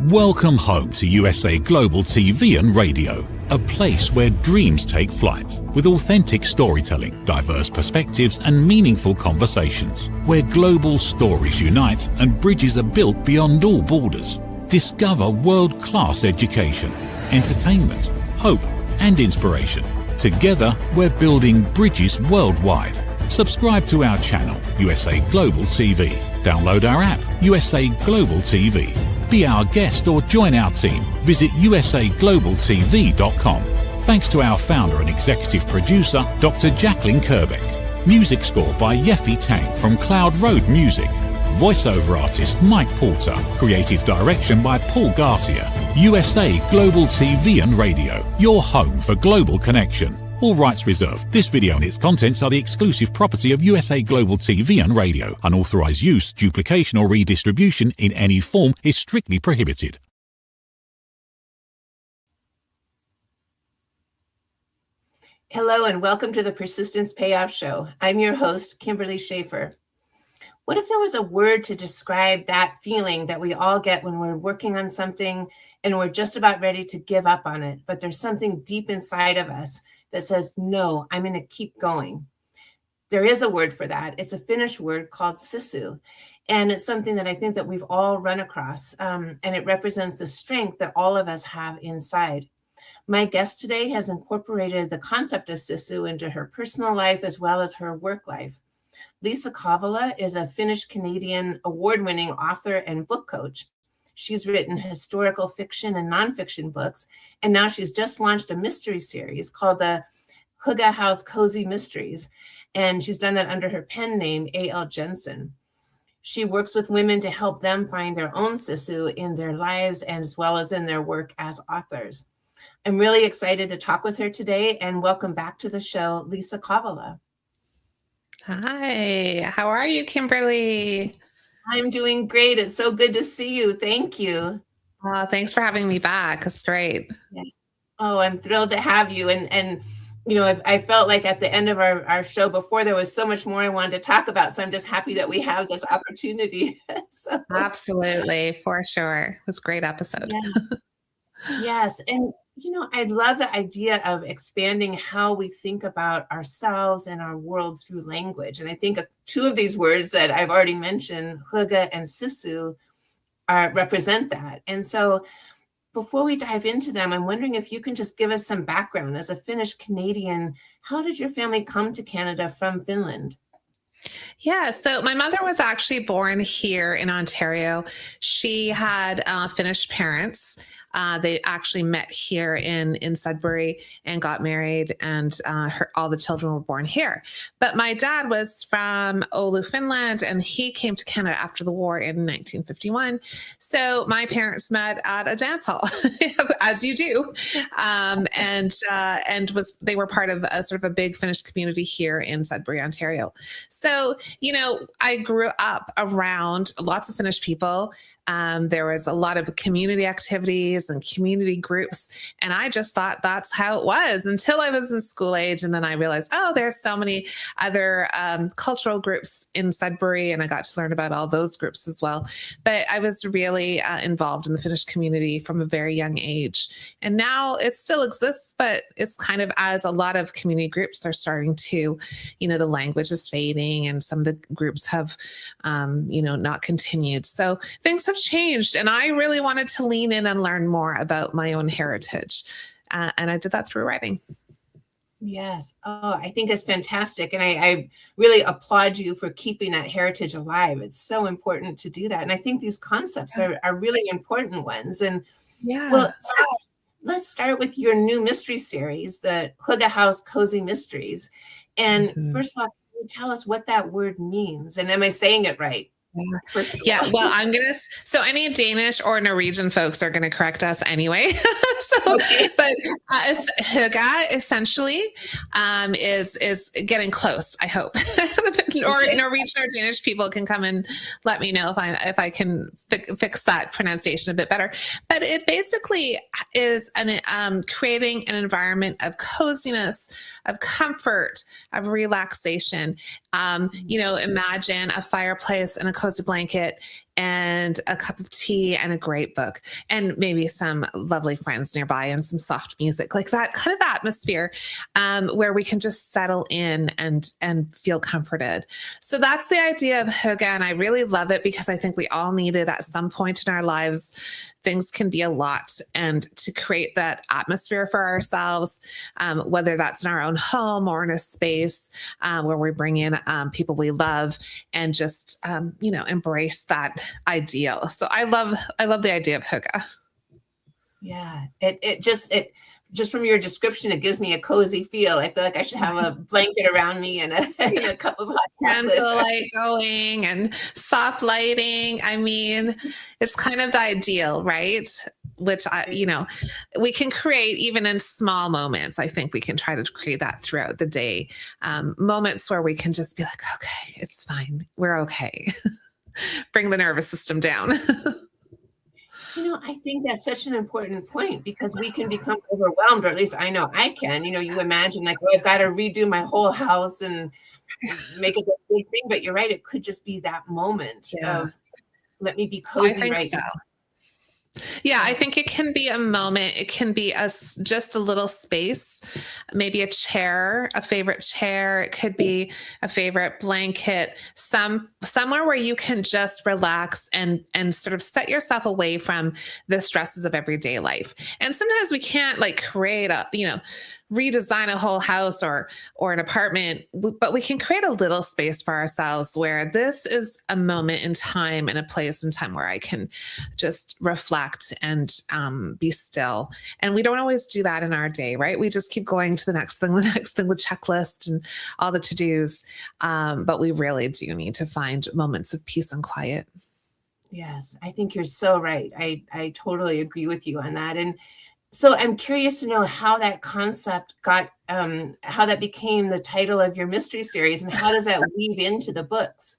Welcome home to USA Global TV and Radio, a place where dreams take flight, with authentic storytelling, diverse perspectives and meaningful conversations, where global stories unite and bridges are built beyond all borders. Discover world-class education, entertainment, hope and inspiration. Together, we're building bridges worldwide. Subscribe to our channel, USA Global TV. Download our app, USA Global TV. Be our guest or join our team. Visit usaglobaltv.com. Thanks to our founder and executive producer, Dr. Jacqueline Kerbeck. Music score by Yeffy Tang from Cloud Road Music. Voiceover artist Mike Porter. Creative direction by Paul Garcia. USA Global TV and Radio. Your home for global connection. All rights reserved. This video and its contents are the exclusive property of USA Global TV and Radio. Unauthorized use, duplication or redistribution in any form is strictly prohibited. Hello and welcome to the Persistence Payoff Show. I'm your host, Kimberly Schafer. What if there was a word to describe that feeling that we all get when we're working on something and we're just about ready to give up on it, but there's something deep inside of us that says, no, I'm going to keep going. There is a word for that. It's a Finnish word called Sisu. And it's something that I think that we've all run across. And it represents the strength that all of us have inside. My guest today has incorporated the concept of Sisu into her personal life as well as her work life. Liisa Kovala is a Finnish-Canadian award-winning author and book coach. She's written historical fiction and nonfiction books, and now she's just launched a mystery series called the Hygge House Cozy Mysteries, and she's done that under her pen name, A.L. Jensen. She works with women to help them find their own Sisu in their lives and as well as in their work as authors. I'm really excited to talk with her today, and welcome back to the show, Liisa Kovala. Hi, how are you, Kimberly? I'm doing great. It's so good to see you. Thank you. Thanks for having me back. It's great. Yeah. Oh, I'm thrilled to have you. And you know, I felt like at the end of our show before, there was so much more I wanted to talk about. So I'm just happy that we have this opportunity. So, absolutely, for sure. It was a great episode. Yeah. Yes. And, you know, I love the idea of expanding how we think about ourselves and our world through language. And I think two of these words that I've already mentioned, hygge and sisu, represent that. And so before we dive into them, I'm wondering if you can just give us some background. As a Finnish-Canadian, how did your family come to Canada from Finland? Yeah, so my mother was actually born here in Ontario. She had Finnish parents. They actually met here in Sudbury and got married, and all the children were born here. But my dad was from Oulu, Finland, and he came to Canada after the war in 1951. So my parents met at a dance hall, as you do, they were part of a sort of a big Finnish community here in Sudbury, Ontario. So, you know, I grew up around lots of Finnish people. There was a lot of community activities and community groups. And I just thought that's how it was until I was in school age. And then I realized, oh, there's so many other cultural groups in Sudbury. And I got to learn about all those groups as well. But I was really involved in the Finnish community from a very young age. And now it still exists, but it's kind of as a lot of community groups are starting to, you know, the language is fading and some of the groups have, not continued. So things have changed, and I really wanted to lean in and learn more about my own heritage, and I did that through writing. Yes. Oh, I think it's fantastic, and I really applaud you for keeping that heritage alive. It's so important to do that, and I think these concepts are really important ones. And well, let's start with your new mystery series, the Hygge House Cozy Mysteries. And first of all, can you tell us what that word means? And am I saying it right? Yeah, well, so any Danish or Norwegian folks are going to correct us anyway. But hygge essentially is getting close, I hope. Or Norwegian or Danish people can come and let me know if I can fix that pronunciation a bit better. But it basically is creating an environment of coziness, of comfort, of relaxation. Imagine a fireplace and a cozy blanket and a cup of tea and a great book and maybe some lovely friends nearby and some soft music, like that kind of atmosphere where we can just settle in and feel comforted. So that's the idea of hygge. And I really love it because I think we all need it at some point in our lives. Things can be a lot, and to create that atmosphere for ourselves, whether that's in our own home or in a space where we bring in people we love and just, embrace that ideal. So I love the idea of hygge. Yeah, it just from your description, it gives me a cozy feel. I feel like I should have a blanket around me and a cup of hot chocolate. Candlelight going and soft lighting. I mean, it's kind of the ideal, right? Which we can create even in small moments. I think we can try to create that throughout the day. Moments where we can just be like, okay, it's fine. We're okay. Bring the nervous system down. I think that's such an important point because we can become overwhelmed, or at least I know I can. You imagine like, oh, I've got to redo my whole house and make it a big thing. But you're right. It could just be that moment of let me be cozy right now. Yeah, I think it can be a moment. It can be just a little space, maybe a chair, a favorite chair. It could be a favorite blanket, somewhere where you can just relax and sort of set yourself away from the stresses of everyday life. And sometimes we can't like create redesign a whole house or an apartment, but we can create a little space for ourselves where this is a moment in time and a place in time where I can just reflect and be still. And we don't always do that in our day, right? We just keep going to the next thing, the checklist and all the to-dos. But we really do need to find moments of peace and quiet. Yes, I think you're so right. I totally agree with you on that. And so I'm curious to know how that concept how that became the title of your mystery series, and how does that weave into the books?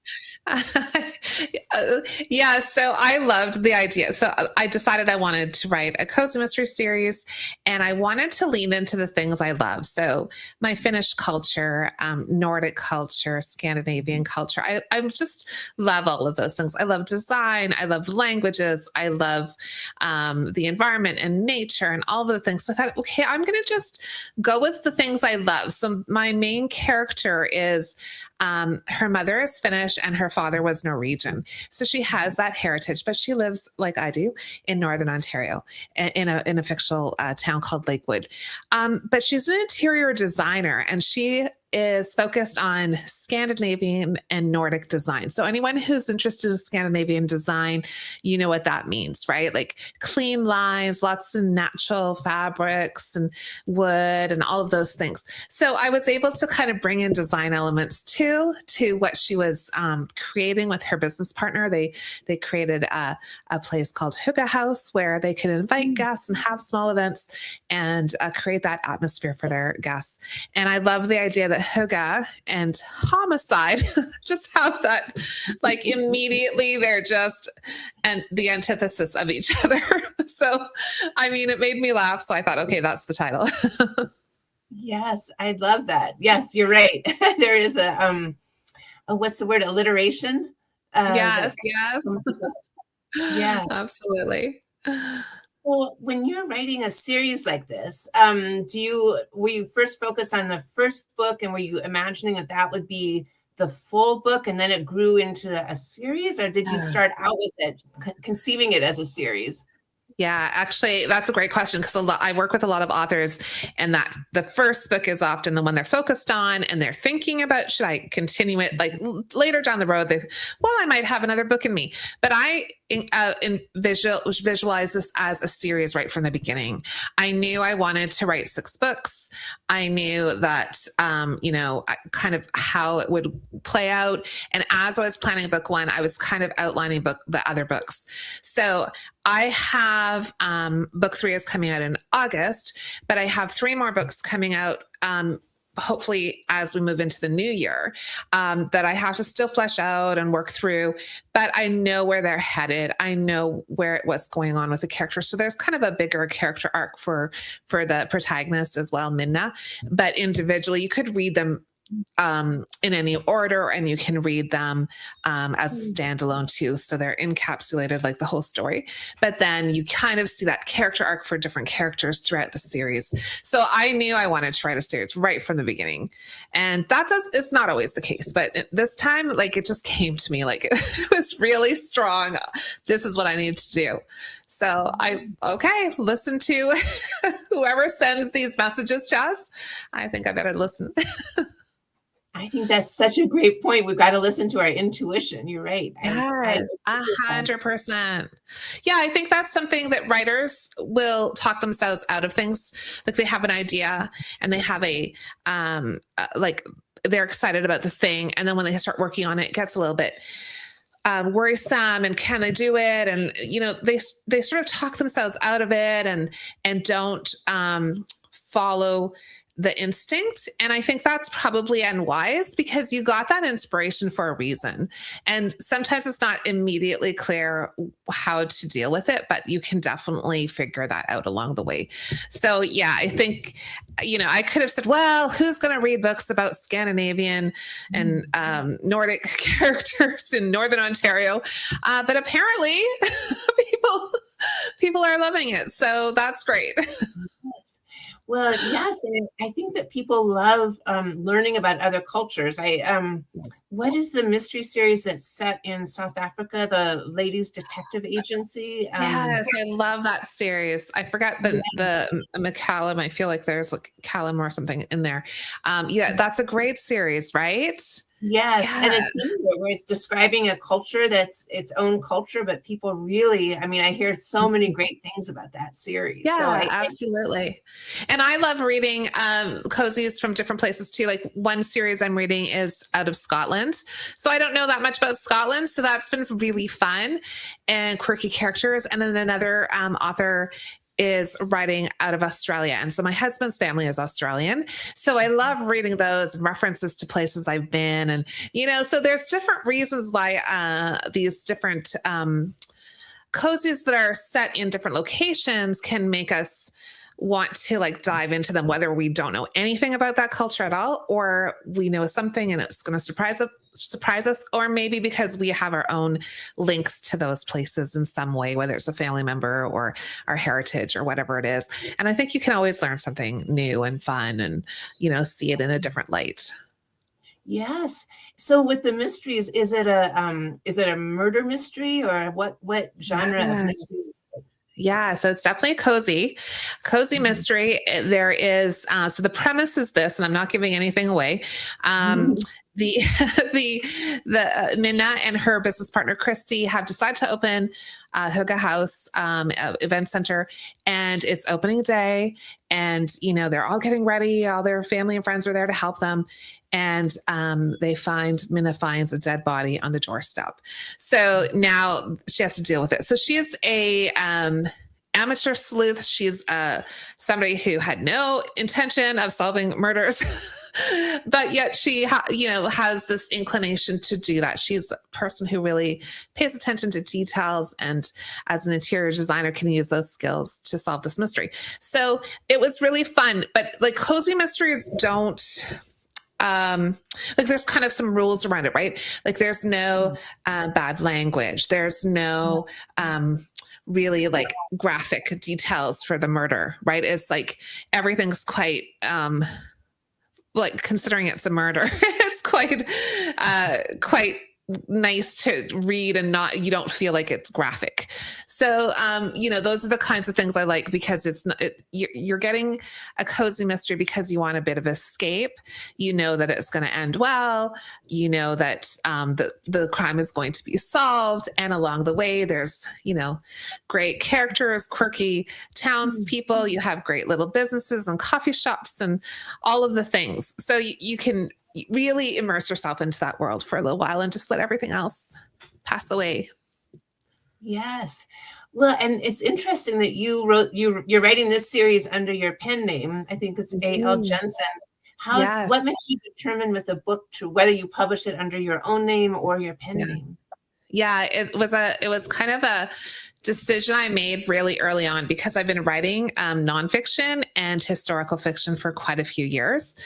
Yeah, so I loved the idea. So I decided I wanted to write a cozy mystery series, and I wanted to lean into the things I love. So my Finnish culture, Nordic culture, Scandinavian culture. I just love all of those things. I love design. I love languages. I love the environment and nature and all of the things. So I thought, okay, I'm going to just go with the things I love. So my main character is her mother is Finnish and her father was Norwegian. So she has that heritage, but she lives like I do in Northern Ontario in a fictional town called Lakewood. But she's an interior designer, and she is focused on Scandinavian and Nordic design. So anyone who's interested in Scandinavian design, you know what that means, right? Like clean lines, lots of natural fabrics and wood and all of those things. So I was able to kind of bring in design elements to what she was creating with her business partner. They created a place called Hygge House where they could invite guests and have small events and create that atmosphere for their guests. And I love the idea that hygge and homicide just have that, like immediately they're just and the antithesis of each other. So, I mean, it made me laugh. So I thought, okay, that's the title. Yes, I love that. Yes, you're right. There is what's the word? Alliteration. Yes. Yeah, Absolutely. Well, when you're writing a series like this, were you first focused on the first book, and were you imagining that would be the full book and then it grew into a series, or did you start out with it, conceiving it as a series? Yeah, actually, that's a great question because I work with a lot of authors, and that the first book is often the one they're focused on, and they're thinking about, should I continue it? Like later down the road, I might have another book in me. But I visualize this as a series right from the beginning. I knew I wanted to write 6 books. I knew that, kind of how it would play out. And as I was planning book 1, I was kind of outlining the other books. So I have book 3 is coming out in August, but I have 3 more books coming out hopefully as we move into the new year that I have to still flesh out and work through, but I know where they're headed. I know what's going on with the characters. So there's kind of a bigger character arc for the protagonist as well, Minna, but individually you could read them in any order, and you can read them as a standalone too. So they're encapsulated like the whole story. But then you kind of see that character arc for different characters throughout the series. So I knew I wanted to write a series right from the beginning. And it's not always the case, but this time, like, it just came to me, like, it was really strong. This is what I need to do. So listen to whoever sends these messages to us. I think I better listen. I think that's such a great point. We've got to listen to our intuition. You're right. Yes, 100%. Yeah, I think that's something that writers will talk themselves out of things. Like, they have an idea and they have they're excited about the thing. And then when they start working on it, it gets a little bit worrisome, and can they do it? And, they sort of talk themselves out of it and don't follow the instinct. And I think that's probably unwise, because you got that inspiration for a reason. And sometimes it's not immediately clear how to deal with it, but you can definitely figure that out along the way. So yeah, I think, I could have said, well, who's going to read books about Scandinavian and Nordic characters in Northern Ontario? But apparently people are loving it. So that's great. Well, yes, and I think that people love learning about other cultures. What is the mystery series that's set in South Africa, the Ladies Detective Agency? Yes, I love that series. I forgot the McCallum. I feel like there's like Callum or something in there. That's a great series, right? Yes. Yeah. And it's similar, where it's describing a culture that's its own culture, but people really, I hear so many great things about that series. Yeah, so absolutely. And I love reading cozies from different places too. Like, one series I'm reading is out of Scotland. So I don't know that much about Scotland. So that's been really fun and quirky characters. And then another author is writing out of Australia. And so my husband's family is Australian. So I love reading those and references to places I've been. And, so there's different reasons why these different cozies that are set in different locations can make us want to dive into them, whether we don't know anything about that culture at all, or we know something and it's going to surprise us, or maybe because we have our own links to those places in some way, whether it's a family member or our heritage or whatever it is. And I think you can always learn something new and fun and, see it in a different light. Yes. So with the mysteries, is it a murder mystery, or what genre of mysteries? Yeah, so it's definitely a cozy mystery. There is, so the premise is this, and I'm not giving anything away. The Minna and her business partner Christy have decided to open Hygge House event center, and it's opening day, and they're all getting ready. All their family and friends are there to help them, and Minna finds a dead body on the doorstep. So now she has to deal with it. So she is a amateur sleuth. She's somebody who had no intention of solving murders, but yet she has this inclination to do that. She's a person who really pays attention to details, and as an interior designer can use those skills to solve this mystery. So it was really fun. But cozy mysteries don't there's kind of some rules around it, right? There's no bad language. There's no really graphic details for the murder, right? It's everything's quite considering it's a murder, it's quite nice to read, and you don't feel like it's graphic. So, those are the kinds of things I like, because you're getting a cozy mystery because you want a bit of escape. That it's going to end well. That the crime is going to be solved. And along the way, there's, great characters, quirky townspeople. You have great little businesses and coffee shops and all of the things. So you can really immerse yourself into that world for a little while and just let everything else pass away. Yes. Well, and it's interesting that you're writing this series under your pen name. I think it's A.L. Jensen. What makes you determine with a book whether you publish it under your own name or your pen name? Yeah, it was kind of a decision I made really early on because I've been writing nonfiction and historical fiction for quite a few years.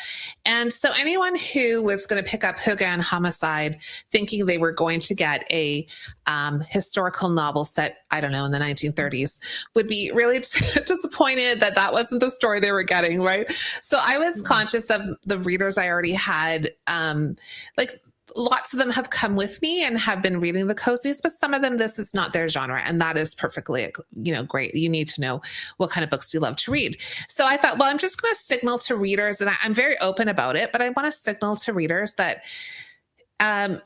And so anyone who was going to pick up Hygge and Homicide thinking they were going to get a historical novel set, I don't know, in the 1930s would be really disappointed that that wasn't the story they were getting, right? So I was conscious of the readers I already had, like lots of them have come with me and have been reading the cozies, but some of them, this is not their genre. And that is perfectly, great. You need to know what kind of books you love to read. So I thought, well, I'm just going to signal to readers, and I'm very open about it, but I want to signal to readers that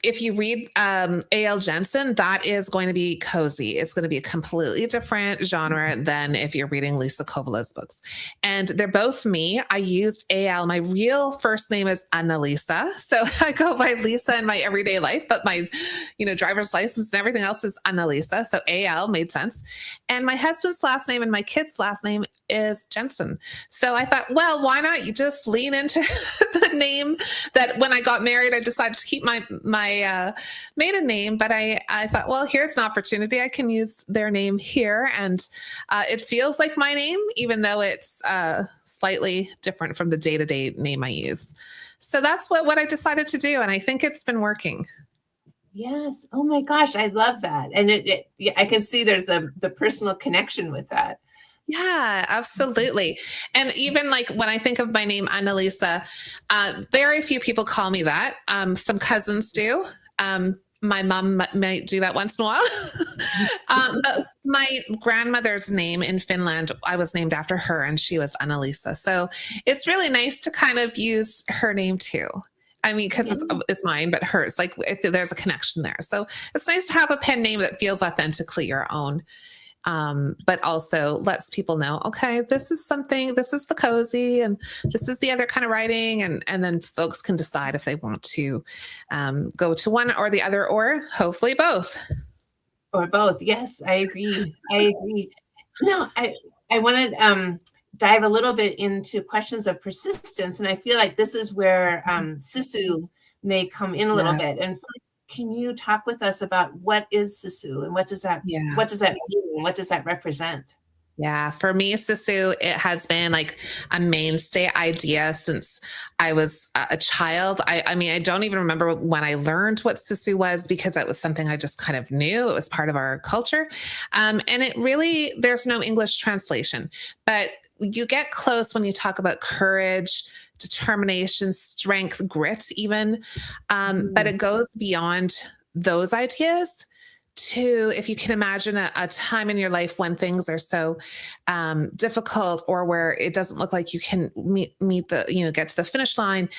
if you read A.L. Jensen, that is going to be cozy. It's going to be a completely different genre than if you're reading Liisa Kovala's books. And they're both me. I used A.L. My real first name is Annalisa. So I go by Lisa in my everyday life, but my, driver's license and everything else is Annalisa. So A.L. made sense. And my husband's last name and my kid's last name is Jensen. So I thought, well, why not you just lean into the name that when I got married, I decided to keep my maiden name, but I thought, well, here's an opportunity. I can use their name here. And it feels like my name, even though it's slightly different from the day-to-day name I use. So that's what I decided to do. And I think it's been working. Yes. Oh my gosh. I love that. And I can see there's the personal connection with that. Yeah, absolutely. And even like when I think of my name, Annalisa, very few people call me that. Some cousins do. My mom might do that once in a while. But my grandmother's name in Finland, I was named after her, and she was Annalisa. So it's really nice to kind of use her name too. I mean, because it's mine, but hers, like if there's a connection there. So it's nice to have a pen name that feels authentically your own. But also lets people know, okay, this is the cozy and this is the other kind of writing. And then folks can decide if they want to go to one or the other, or hopefully both. Or both. Yes, I agree. No, I want to dive a little bit into questions of persistence. And I feel like this is where Sisu may come in a little bit. And can you talk with us about what is Sisu and what does that mean? What does that represent? Yeah, for me, Sisu, it has been like a mainstay idea since I was a child. I mean, I don't even remember when I learned what Sisu was because it was something I just kind of knew. It was part of our culture. And it really, there's no English translation, but you get close when you talk about courage, determination, strength, grit even. But it goes beyond those ideas to, if you can imagine a time in your life when things are so difficult, or where it doesn't look like you can meet the, get to the finish line,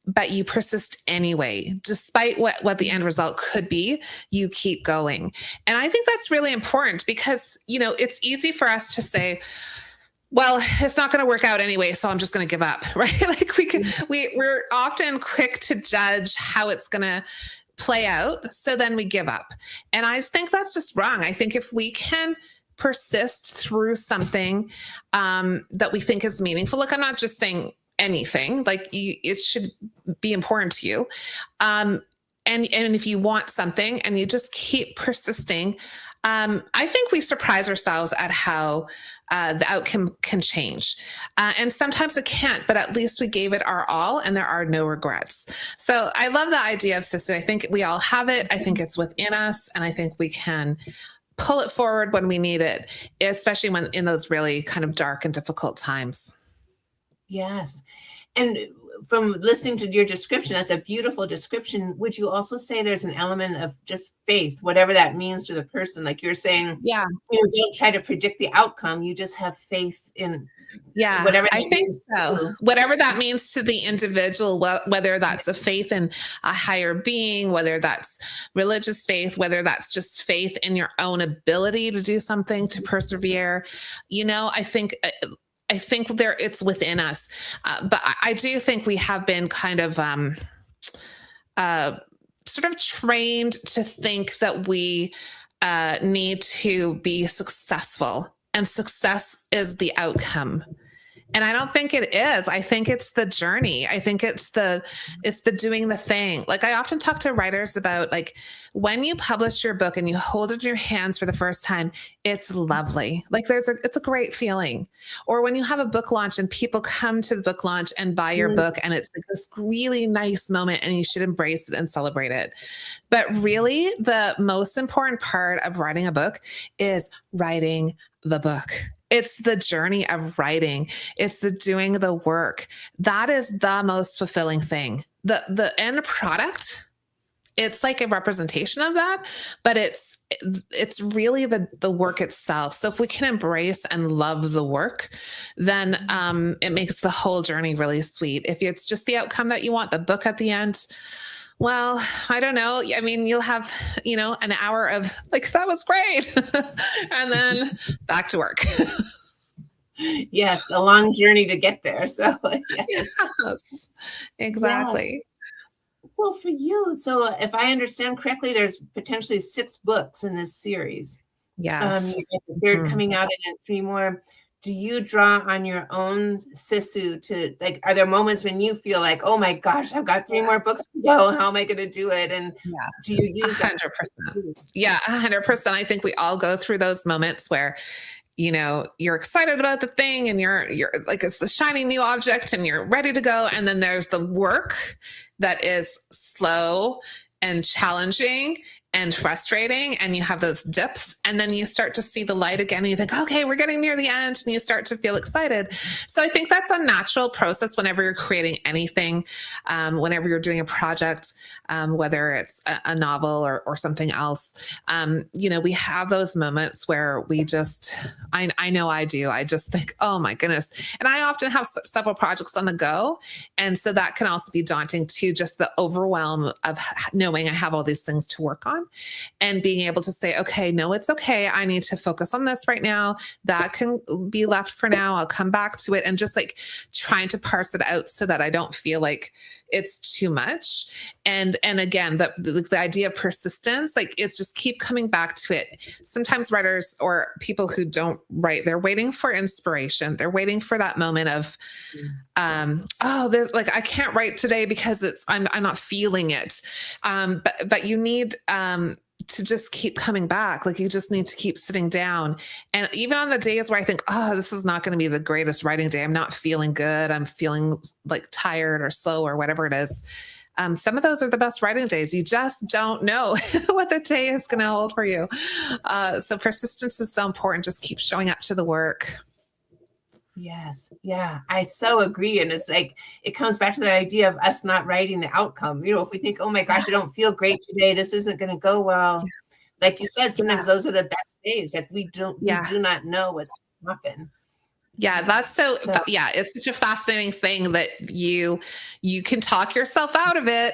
but you persist anyway, despite what the end result could be, you keep going. And I think that's really important because, it's easy for us to say, well, it's not going to work out anyway, so I'm just going to give up, right? Like we're often quick to judge how it's going to play out, so then we give up. And I think that's just wrong. I think if we can persist through something that we think is meaningful, look, I'm not just saying anything, like it should be important to you. And if you want something and you just keep persisting, I think we surprise ourselves at how the outcome can change. And sometimes it can't, but at least we gave it our all and there are no regrets. So I love the idea of Sisu. I think we all have it. I think it's within us. And I think we can pull it forward when we need it, especially when in those really kind of dark and difficult times. Yes. And from listening to your description, that's a beautiful description. Would you also say there's an element of just faith, whatever that means to the person? Like you're saying, don't try to predict the outcome. You just have faith in whatever. I think so. Whatever that means to the individual, whether that's a faith in a higher being, whether that's religious faith, whether that's just faith in your own ability to do something, to persevere, I think it's within us. But I do think we have been kind of sort of trained to think that we need to be successful, and success is the outcome. And I don't think it is. I think it's the journey. I think it's the doing the thing. Like I often talk to writers about like when you publish your book and you hold it in your hands for the first time, it's lovely. Like it's a great feeling. Or when you have a book launch and people come to the book launch and buy your book and it's like this really nice moment and you should embrace it and celebrate it. But really the most important part of writing a book is writing the book. It's the journey of writing. It's the doing the work. That is the most fulfilling thing. The end product, it's like a representation of that, but it's really the work itself. So if we can embrace and love the work, then it makes the whole journey really sweet. If it's just the outcome that you want, the book at the end, well, I don't know. I mean, you'll have, an hour of like, that was great. And then back to work. Yes. A long journey to get there. So yes. Exactly. Yes. So for you, so if I understand correctly, there's potentially 6 books in this series. Yes. They're coming out and then 3 more. Do you draw on your own Sisu to like, are there moments when you feel like, oh my gosh, I've got 3 more books to go. How am I going to do it? And do you use 100%? Yeah, 100%. I think we all go through those moments where, you're excited about the thing and you're like, it's the shiny new object and you're ready to go. And then there's the work that is slow and challenging and frustrating, and you have those dips, and then you start to see the light again and you think, okay, we're getting near the end, and you start to feel excited. So I think that's a natural process whenever you're creating anything, whenever you're doing a project, whether it's a novel or something else. We have those moments where we just, I know I do. I just think, oh my goodness. And I often have several projects on the go. And so that can also be daunting too, just the overwhelm of knowing I have all these things to work on and being able to say, okay, no, it's okay. I need to focus on this right now. That can be left for now. I'll come back to it, and just like trying to parse it out so that I don't feel like it's too much. And again, the idea of persistence, like it's just keep coming back to it. Sometimes writers or people who don't write, they're waiting for inspiration. They're waiting for that moment of, like I can't write today because I'm not feeling it. But you need, to just keep coming back. Like you just need to keep sitting down. And even on the days where I think, oh, this is not going to be the greatest writing day, I'm not feeling good, I'm feeling like tired or slow or whatever it is. Some of those are the best writing days. You just don't know what the day is going to hold for you. So persistence is so important. Just keep showing up to the work. Yes. Yeah. I so agree. And it's like, it comes back to that idea of us not writing the outcome. If we think, oh my gosh, I don't feel great today, this isn't going to go well. Like you said, sometimes those are the best days. Like we do not know what's going to happen. Yeah, that's so it's such a fascinating thing that you can talk yourself out of it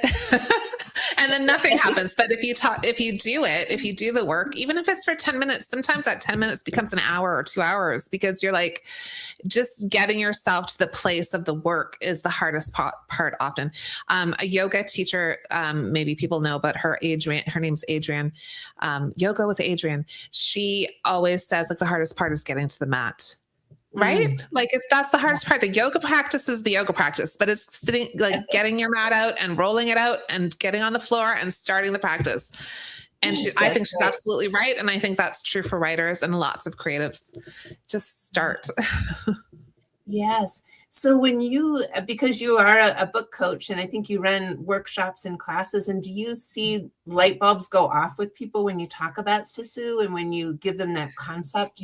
and then nothing happens. But if you do the work, even if it's for 10 minutes, sometimes that 10 minutes becomes an hour or 2 hours, because you're like, just getting yourself to the place of the work is the hardest part often. A yoga teacher, maybe people know, but her name's Adrienne, Yoga with Adrienne. She always says like the hardest part is getting to the mat. Right? Like that's the hardest part. The yoga practice is the yoga practice, but it's sitting, like getting your mat out and rolling it out and getting on the floor and starting the practice. And I think she's absolutely right. And I think that's true for writers and lots of creatives. Just start. Yes. So because you are a book coach, and I think you run workshops and classes, and do you see light bulbs go off with people when you talk about Sisu and when you give them that concept?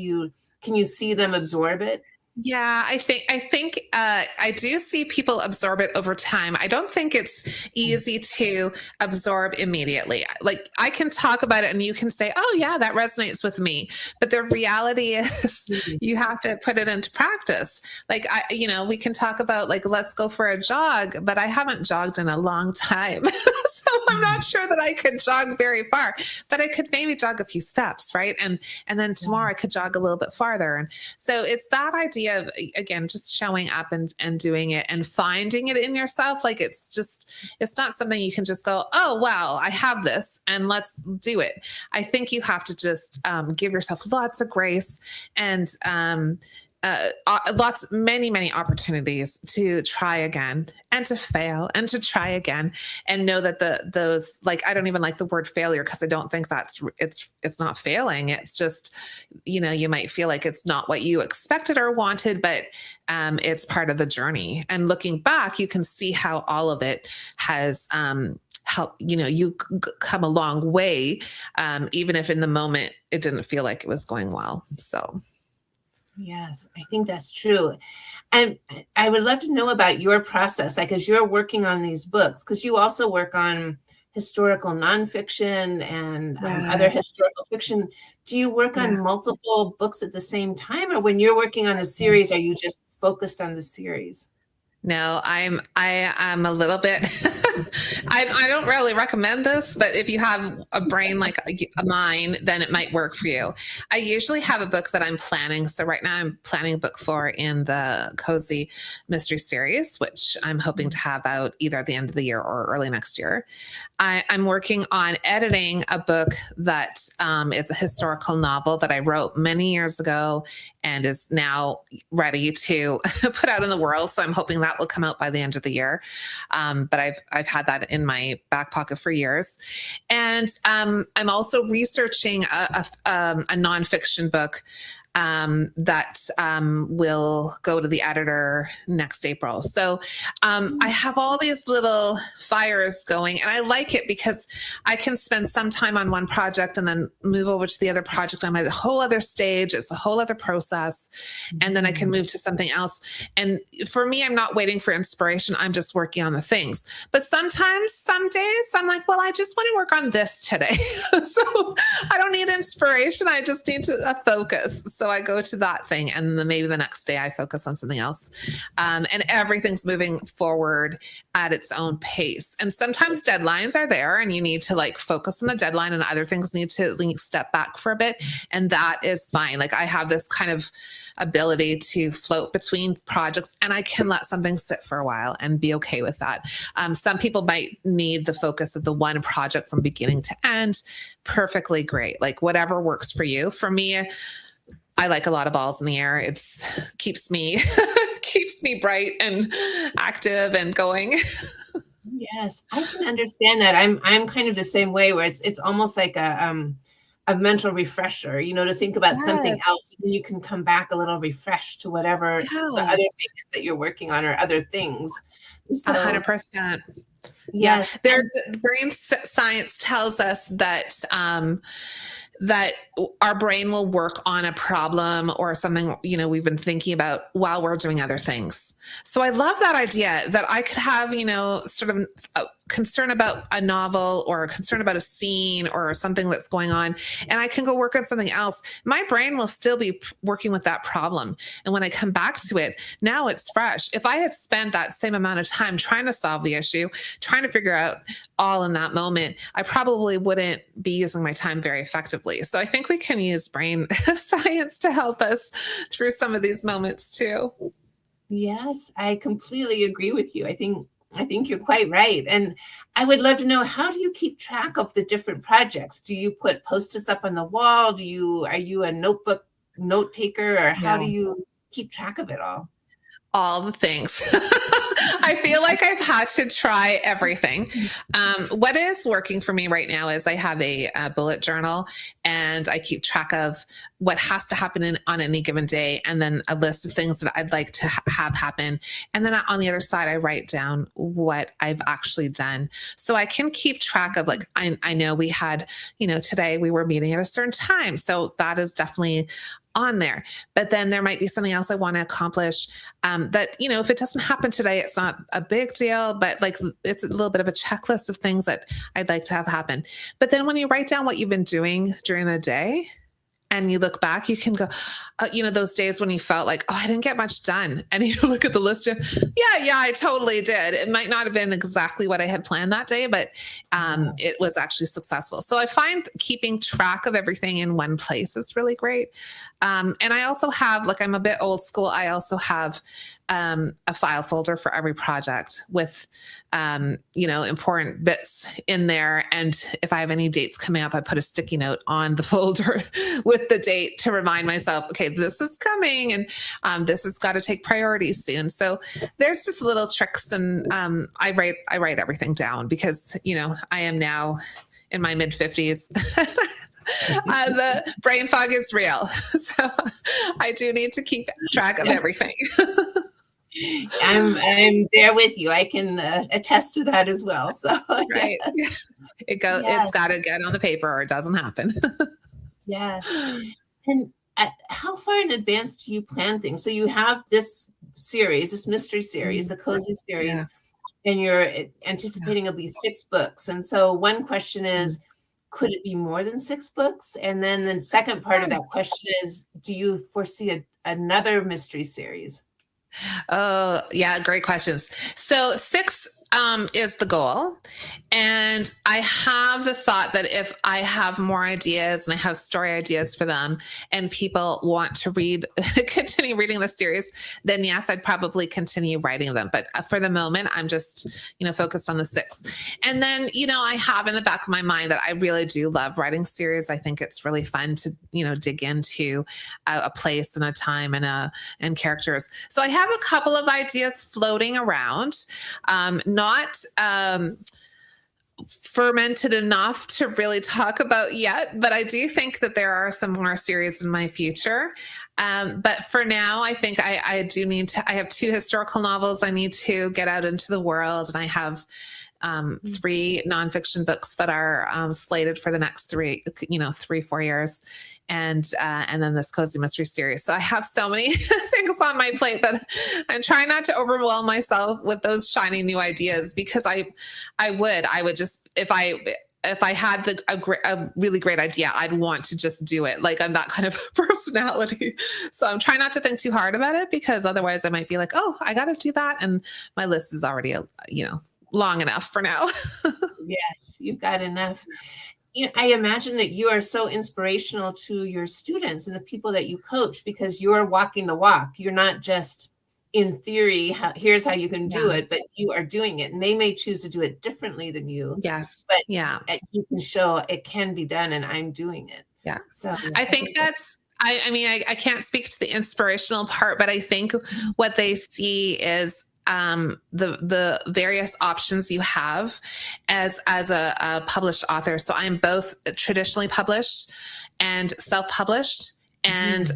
Can you see them absorb it? Yeah, I think I do see people absorb it over time. I don't think it's easy to absorb immediately. Like I can talk about it and you can say, oh yeah, that resonates with me. But the reality is you have to put it into practice. Like we can talk about like, let's go for a jog, but I haven't jogged in a long time. So I'm not sure that I could jog very far, but I could maybe jog a few steps, right? And then tomorrow I could jog a little bit farther. And so it's that idea of, again, just showing up and doing it and finding it in yourself. Like it's not something you can just go, oh, wow, I have this and let's do it. I think you have to just give yourself lots of grace and many opportunities to try again and to fail and to try again, and know that those, like, I don't even like the word failure, because I don't think it's not failing. It's just, you might feel like it's not what you expected or wanted, but it's part of the journey. And looking back, you can see how all of it has help, you come a long way, even if in the moment it didn't feel like it was going well. So. Yes, I think that's true. And I would love to know about your process, like as you're working on these books, because you also work on historical nonfiction and other historical fiction. Do you work on multiple books at the same time, or when you're working on a series, are you just focused on the series? No, I am a little bit, I don't really recommend this, but if you have a brain like mine, then it might work for you. I usually have a book that I'm planning. So right now I'm planning book 4 in the Cozy Mystery series, which I'm hoping to have out either at the end of the year or early next year. I'm working on editing a book that it's a historical novel that I wrote many years ago and is now ready to put out in the world. So I'm hoping that will come out by the end of the year. But I've had that in my back pocket for years. And I'm also researching a nonfiction book that will go to the editor next April. So I have all these little fires going, and I like it because I can spend some time on one project and then move over to the other project. I'm at a whole other stage. It's a whole other process. And then I can move to something else. And for me, I'm not waiting for inspiration. I'm just working on the things. But sometimes, some days I'm like, well, I just want to work on this today. So I don't need inspiration. I just need to focus. So I go to that thing, and then maybe the next day I focus on something else. And everything's moving forward at its own pace. And sometimes deadlines are there and you need to like focus on the deadline, and other things need to like step back for a bit. And that is fine. Like I have this kind of ability to float between projects, and I can let something sit for a while and be okay with that. Some people might need the focus of the one project from beginning to end. Perfectly great. Like whatever works for you. For me, I like a lot of balls in the air. It's keeps me bright and active and going. Yes, I can understand that. I'm kind of the same way, where it's almost like a mental refresher, to think about something else, and then you can come back a little refreshed to whatever the other thing is that you're working on, or other things. So, 100%. yes, Yeah. There's brain science tells us that that our brain will work on a problem or something, we've been thinking about while we're doing other things. So I love that idea that I could have, sort of a concern about a novel or a concern about a scene or something that's going on, and I can go work on something else. My brain will still be working with that problem. And when I come back to it, now it's fresh. If I had spent that same amount of time trying to solve the issue, trying to figure out all in that moment, I probably wouldn't be using my time very effectively. So I think we can use brain science to help us through some of these moments too. yes, I completely agree with you. I think you're quite right. And I would love to know, how do you keep track of the different projects? Do you put Post-its up on the wall? Are you a notebook note taker, or how do you keep track of it all? All the things. I feel like I've had to try everything. What is working for me right now is I have a bullet journal, and I keep track of what has to happen on any given day, and then a list of things that I'd like to have happen. And then on the other side, I write down what I've actually done. So I can keep track of, like, I know we had, today we were meeting at a certain time. So that is definitely on there. But then there might be something else I want to accomplish that, if it doesn't happen today, it's not a big deal, but like it's a little bit of a checklist of things that I'd like to have happen. But then when you write down what you've been doing during the day and you look back, you can go, those days when you felt like, oh, I didn't get much done. And you look at the list, yeah, I totally did. It might not have been exactly what I had planned that day, but it was actually successful. So I find keeping track of everything in one place is really great. And I also have, like, I'm a bit old school. I also have a file folder for every project with, important bits in there. And if I have any dates coming up, I put a sticky note on the folder with the date to remind myself, okay, this is coming, and this has got to take priority soon. So there's just little tricks, and I write everything down because, I am now in my mid-50s. The brain fog is real. So I do need to keep track of everything. I'm there with you. I can attest to that as well. So right. It's got to get on the paper or it doesn't happen. Yes. And how far in advance do you plan things? So you have this series, this mystery series, the cozy series, and you're anticipating it'll be 6 books. And so one question is, could it be more than 6 books? And then the second part of that question is, do you foresee another mystery series? Oh, yeah. Great questions. So 6 is the goal. And I have the thought that if I have more ideas and I have story ideas for them and people want to continue reading the series, then yes, I'd probably continue writing them. But for the moment, I'm just, focused on the 6. And then, I have in the back of my mind that I really do love writing series. I think it's really fun to, dig into a place and a time and characters. So I have a couple of ideas floating around. Not fermented enough to really talk about yet, but I do think that there are some more series in my future. But for now, I think I do need to, I have 2 historical novels I need to get out into the world. And I have 3 nonfiction books that are slated for the next 3-4 years. And then this cozy mystery series. So I have so many things on my plate that I'm trying not to overwhelm myself with those shiny new ideas, because I would just, if I had a really great idea, I'd want to just do it. Like, I'm that kind of personality. So I'm trying not to think too hard about it, because otherwise I might be like, oh, I got to do that. And my list is already, long enough for now. Yes, you've got enough. I imagine that you are so inspirational to your students and the people that you coach, because you're walking the walk. You're not just in theory, here's how you can do it, but you are doing it. And they may choose to do it differently than you. Yes. But you can show it can be done, and I'm doing it. Yeah. So I think that's, I can't speak to the inspirational part, but I think what they see is the various options you have as a published author. So I'm both traditionally published and self-published, and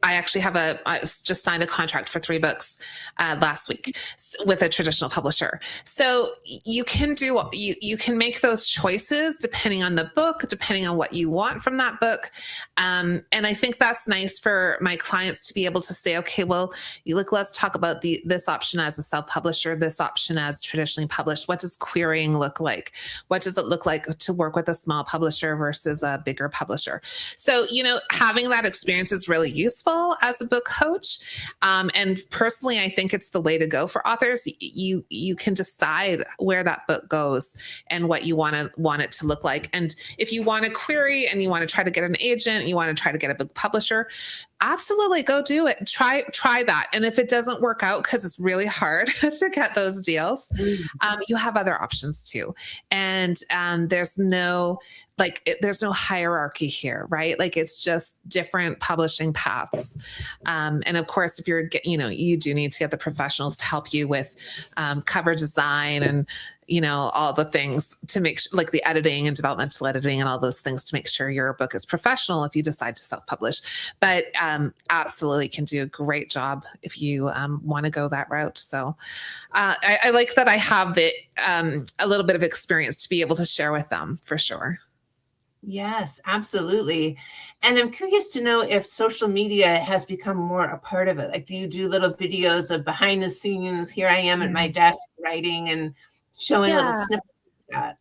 I actually I just signed a contract for 3 books last week with a traditional publisher. So you can you can make those choices depending on the book, depending on what you want from that book. And I think that's nice for my clients to be able to say, okay, well, let's talk about this option as a self-publisher, this option as traditionally published. What does querying look like? What does it look like to work with a small publisher versus a bigger publisher? So, having that experience is really useful as a book coach. And personally, I think it's the way to go for authors. You can decide where that book goes and what you want it to look like. And if you want to query and you want to try to get an agent, you want to try to get a book publisher, absolutely go do it. Try that. And if it doesn't work out, because it's really hard to get those deals, you have other options too. And there's no hierarchy here, right? Like, it's just different publishing paths. And of course, if you do need to get the professionals to help you with cover design and, all the things to make like the editing and developmental editing and all those things to make sure your book is professional if you decide to self-publish. But absolutely can do a great job if you want to go that route. So I like that I have a little bit of experience to be able to share with them, for sure. Yes, absolutely. And I'm curious to know if social media has become more a part of it. Like, do you do little videos of behind the scenes? Here I am at my desk writing and showing little snippets of that.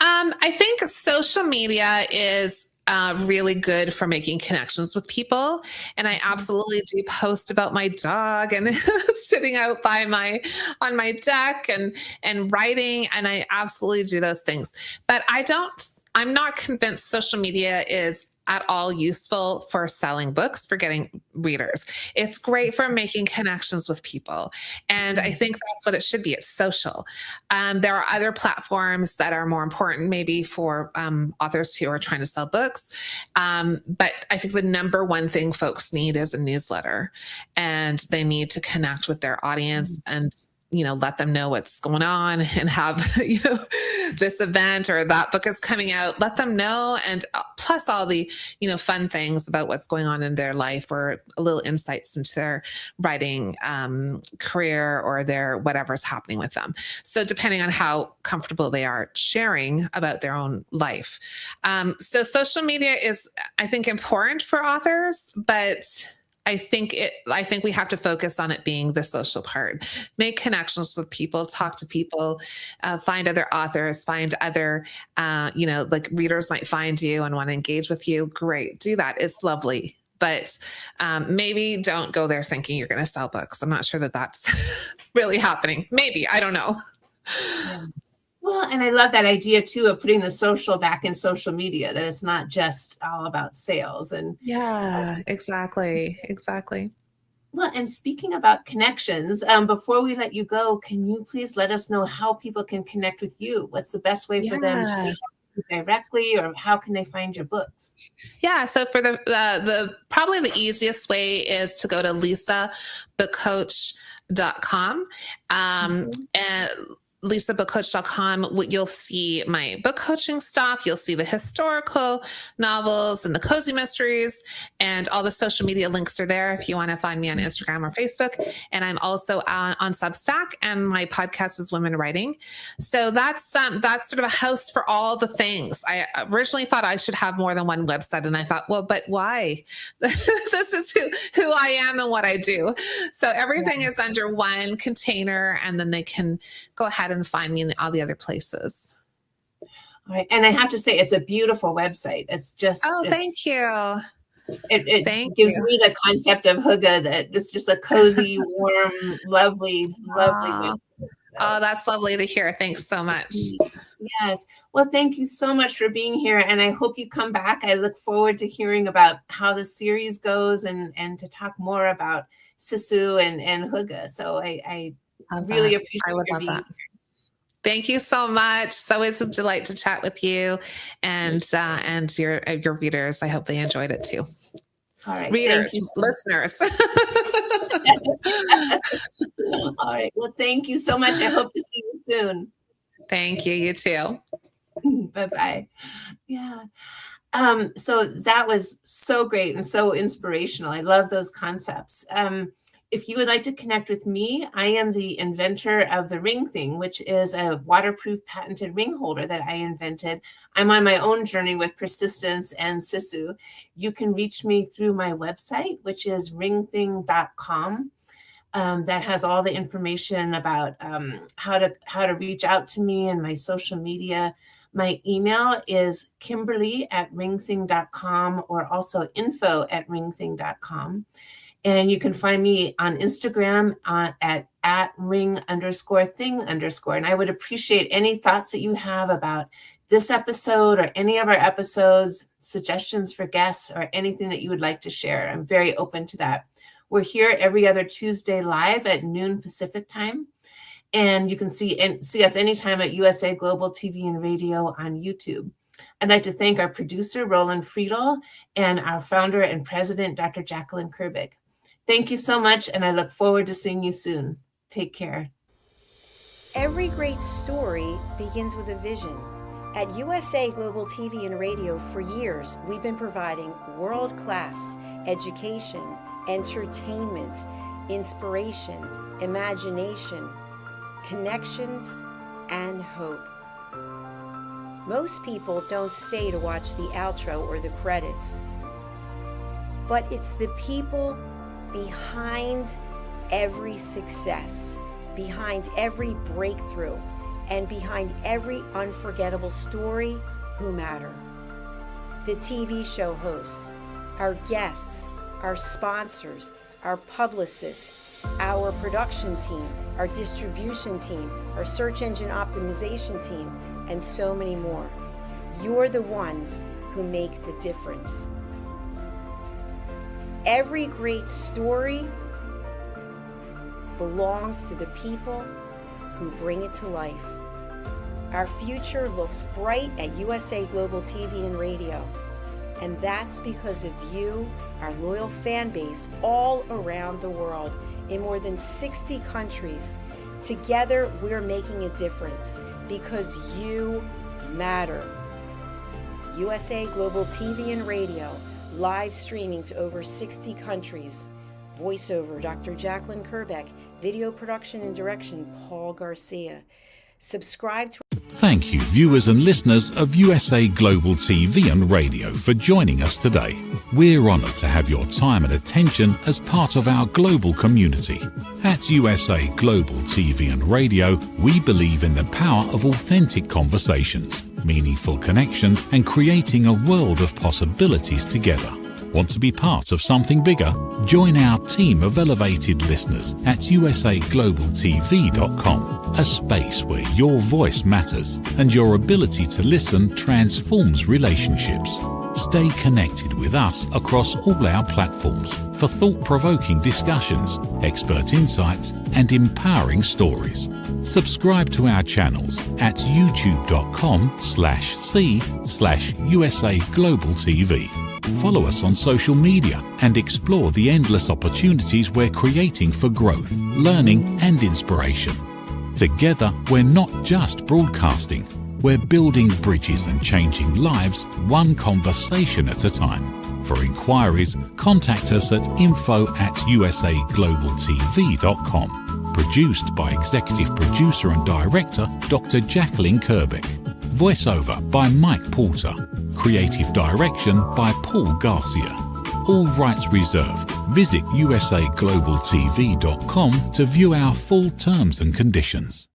I think social media is really good for making connections with people. And I absolutely do post about my dog and sitting out on my deck and writing. And I absolutely do those things. But I'm not convinced social media is at all useful for selling books, for getting readers. It's great for making connections with people. And I think that's what it should be. It's social. There are other platforms that are more important, maybe for authors who are trying to sell books. But I think the number one thing folks need is a newsletter, and they need to connect with their audience and let them know what's going on, and have, this event or that book is coming out, let them know. And plus all the, fun things about what's going on in their life, or a little insights into their writing career, or their whatever's happening with them. So depending on how comfortable they are sharing about their own life. So social media is, I think, important for authors, but I think we have to focus on it being the social part. Make connections with people, talk to people, find other authors, find other, like readers might find you and want to engage with you. Great. Do that. It's lovely. But maybe don't go there thinking you're going to sell books. I'm not sure that that's really happening. Maybe. I don't know. Yeah. Well, and I love that idea too of putting the social back in social media, that it's not just all about sales. And yeah, exactly. Well, and speaking about connections, before we let you go, can you please let us know how people can connect with you? What's the best way for them to reach out to you directly, or how can they find your books? Yeah. So for the probably the easiest way is to go to liisabookcoach.com. And liisabookcoach.com, you'll see my book coaching stuff. You'll see the historical novels and the cozy mysteries, and all the social media links are there if you want to find me on Instagram or Facebook. And I'm also on Substack, and my podcast is Women Writing. So that's sort of a house for all the things. I originally thought I should have more than one website, and I thought, well, but why? This is who I am and what I do. So everything is under one container, and then they can go ahead and find me in all the other places. All right. And I have to say, it's a beautiful website. It's just, thank you. It gives me the concept of hygge, that it's just a cozy, warm, lovely website. Oh, that's lovely to hear. Thanks so much. Yes. Well, thank you so much for being here. And I hope you come back. I look forward to hearing about how the series goes, and to talk more about Sisu and hygge. So I really appreciate your being here. Thank you so much. It's always a delight to chat with you and your readers. I hope they enjoyed it too. All right. Readers, listeners. All right. Well, thank you so much. I hope to see you soon. Thank you. You too. Bye-bye. Yeah. So that was so great and so inspirational. I love those concepts. If you would like to connect with me, I am the inventor of the ring thing, which is a waterproof patented ring holder that I invented. I'm on my own journey with persistence and Sisu. You can reach me through my website, which is ringthing.com. That has all the information about how to reach out to me and my social media. My email is kimberly@ringthing.com, or also info@ringthing.com. And you can find me on Instagram at @ring_thing_. And I would appreciate any thoughts that you have about this episode or any of our episodes, suggestions for guests, or anything that you would like to share. I'm very open to that. We're here every other Tuesday live at noon Pacific time. And you can see us anytime at USA Global TV and Radio on YouTube. I'd like to thank our producer, Roland Friedel, and our founder and president, Dr. Jacqueline Kerbig. Thank you so much, and I look forward to seeing you soon. Take care. Every great story begins with a vision. At USA Global TV and Radio for years, we've been providing world-class education, entertainment, inspiration, imagination, connections, and hope. Most people don't stay to watch the outro or the credits, but it's the people behind every success, behind every breakthrough, and behind every unforgettable story who matter. The TV show hosts, our guests, our sponsors, our publicists, our production team, our distribution team, our search engine optimization team, and so many more. You're the ones who make the difference. Every great story belongs to the people who bring it to life. Our future looks bright at USA Global TV and Radio, and that's because of you, our loyal fan base all around the world in more than 60 countries. Together, we're making a difference because you matter. USA Global TV and Radio, live streaming to over 60 countries. Voiceover, Dr. Jacqueline Kerbeck. Video production and direction, Paul Garcia. Subscribe to... Thank you, viewers and listeners of USA Global TV and Radio, for joining us today. We're honoured to have your time and attention as part of our global community. At USA Global TV and Radio, we believe in the power of authentic conversations, meaningful connections, and creating a world of possibilities together. Want to be part of something bigger? Join our team of elevated listeners at usaglobaltv.com, a space where your voice matters and your ability to listen transforms relationships. Stay connected with us across all our platforms for thought-provoking discussions, expert insights, and empowering stories. Subscribe to our channels at youtube.com/c/USA Global TV. Follow us on social media and explore the endless opportunities we're creating for growth, learning, and inspiration. Together, we're not just broadcasting, we're building bridges and changing lives one conversation at a time. For inquiries, contact us at info@usaglobaltv.com. Produced by Executive Producer and Director Dr. Jacqueline Kerbeck. Voiceover by Mike Porter. Creative direction by Paul Garcia. All rights reserved. Visit usaglobaltv.com to view our full terms and conditions.